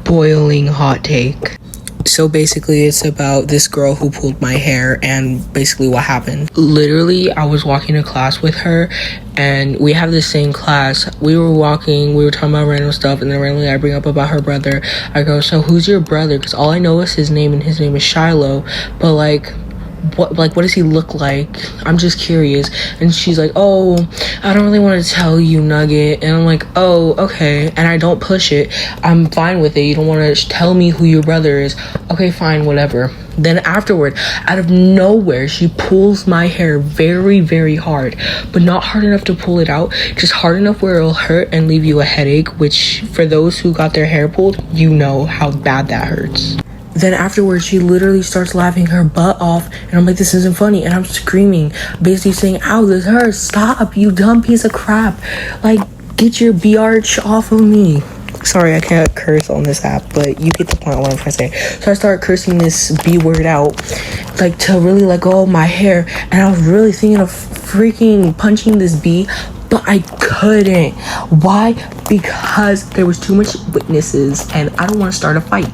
boiling hot take. So basically it's about this girl who pulled my hair, and basically what happened. Literally, I was walking to class with her, and we have the same class. We were walking, we were talking about random stuff, and then randomly I bring up about her brother. I go, so who's your brother? Because all I know is his name, and his name is Shiloh. But what does he look like? I'm just curious. And she's like, oh, I don't really want to tell you, Nugget. And I'm like, oh, okay. And I don't push it. I'm fine with it. You don't want to tell me who your brother is. Okay, fine, whatever. Then afterward, out of nowhere, she pulls my hair very, very hard, but not hard enough to pull it out, just hard enough where it'll hurt and leave you a headache, which for those who got their hair pulled, you know how bad that hurts. Then afterwards, she literally starts laughing her butt off, and I'm like, this isn't funny, and I'm screaming, basically saying, ow, this hurts, stop, you dumb piece of crap, like, get your B-arch off of me. Sorry, I can't curse on this app, but you get the point of what I'm trying to say. So I started cursing this B word out, like, to really let go of my hair, and I was really thinking of freaking punching this B, but I couldn't. Why? Because there was too much witnesses, and I don't want to start a fight.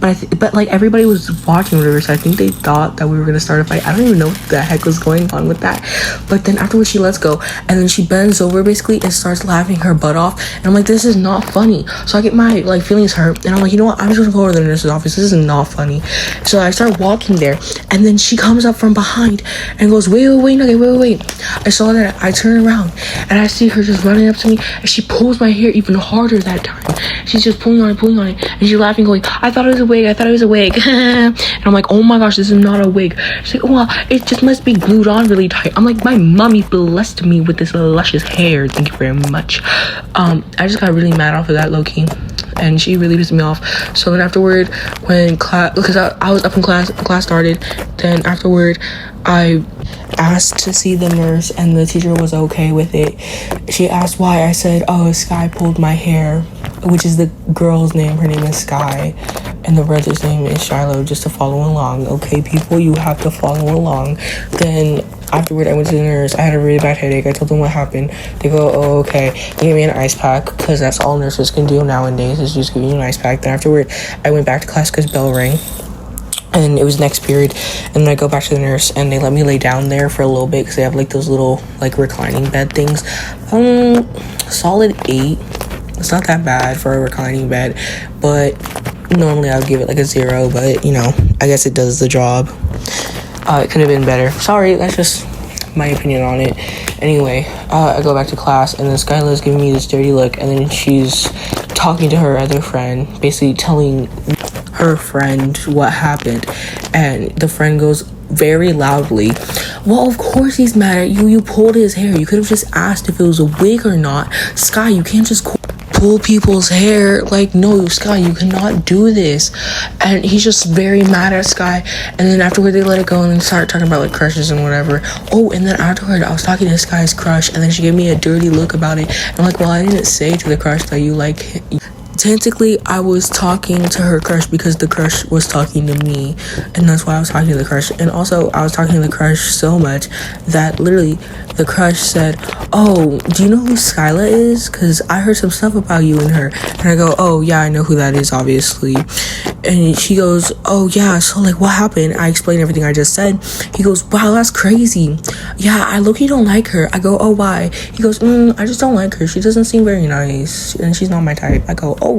But like everybody was watching whatever, so I think they thought that we were gonna start a fight. I don't even know what the heck was going on with that. But then afterwards, she lets go, and then she bends over basically and starts laughing her butt off. And I'm like, this is not funny. So I get my like feelings hurt, and I'm like, you know what? I'm just gonna go to the nurse's office. This is not funny. So I start walking there, and then she comes up from behind and goes, wait, Nugget, wait. I saw that. I turn around, and I see her just running up to me, and she pulls my hair even harder that time. She's just pulling on it, and she's laughing, going, I thought it was a wig. And I'm like, oh my gosh, this is not a wig. She's like, oh, well, it just must be glued on really tight. I'm like, my mommy blessed me with this luscious hair. Thank you very much. I just got really mad off of that, low-key, and she really pissed me off. So then afterward, when class, because I was up in class started, then afterward, I asked to see the nurse, and the teacher was okay with it. She asked why. I said, oh, Sky pulled my hair, which is the girl's name. Her name is Sky, and the brother's name is Shiloh, just to follow along. Okay, people, you have to follow along. Then afterward, I went to the nurse. I had a really bad headache. I told them what happened. They go, oh, okay. They gave me an ice pack, because that's all nurses can do nowadays, is just give you an ice pack. Then afterward, I went back to class because bell rang, and it was next period. And then I go back to the nurse, and they let me lay down there for a little bit, because they have like those little like reclining bed things. Solid 8. It's not that bad for a reclining bed, but normally I would give it like a 0, but you know, I guess it does the job. It could have been better. Sorry, that's just my opinion on it. Anyway, I go back to class, and then Skylar's giving me this dirty look, and then she's talking to her other friend, basically telling her friend what happened, and the friend goes very loudly, well, of course he's mad at you. You pulled his hair. You could have just asked if it was a wig or not. Sky, you can't just pull people's hair. Like, no, Sky, you cannot do this. And he's just very mad at Sky. And then afterward, they let it go and then start talking about like crushes and whatever. Oh, and then afterward, I was talking to Sky's crush, and then she gave me a dirty look about it. And I'm like, well, I didn't say to the crush that you like. Technically, I was talking to her crush because the crush was talking to me, and that's why I was talking to the crush. And also, I was talking to the crush so much that literally the crush said, oh, do you know who Skyla is? Because I heard some stuff about you and her. And I go, oh, yeah, I know who that is, obviously. And she goes, oh, yeah, so, like, what happened? I explained everything I just said. He goes, wow, that's crazy. Yeah, I low-key don't like her. I go, oh, why? He goes, I just don't like her. She doesn't seem very nice, and she's not my type. I go, oh.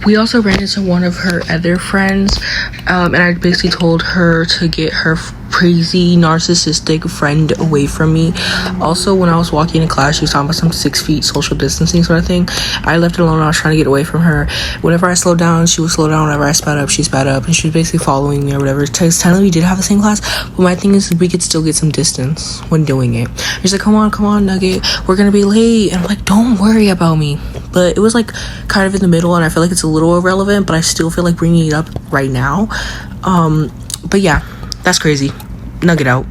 We also ran into one of her other friends, and I basically told her to get her crazy narcissistic friend away from me. Also, when I was walking in class, she was talking about some 6 feet social distancing sort of thing. I left her alone. I was trying to get away from her. Whenever I slowed down, she would slow down. Whenever I sped up, she sped up, and she was basically following me or whatever. Technically, we did have the same class, but my thing is we could still get some distance when doing it. She's like, come on, Nugget, we're gonna be late. And I'm like, don't worry about me. But it was like kind of in the middle, and I feel like it's a little irrelevant, but I still feel like bringing it up right now. But yeah, that's crazy. Nugget out.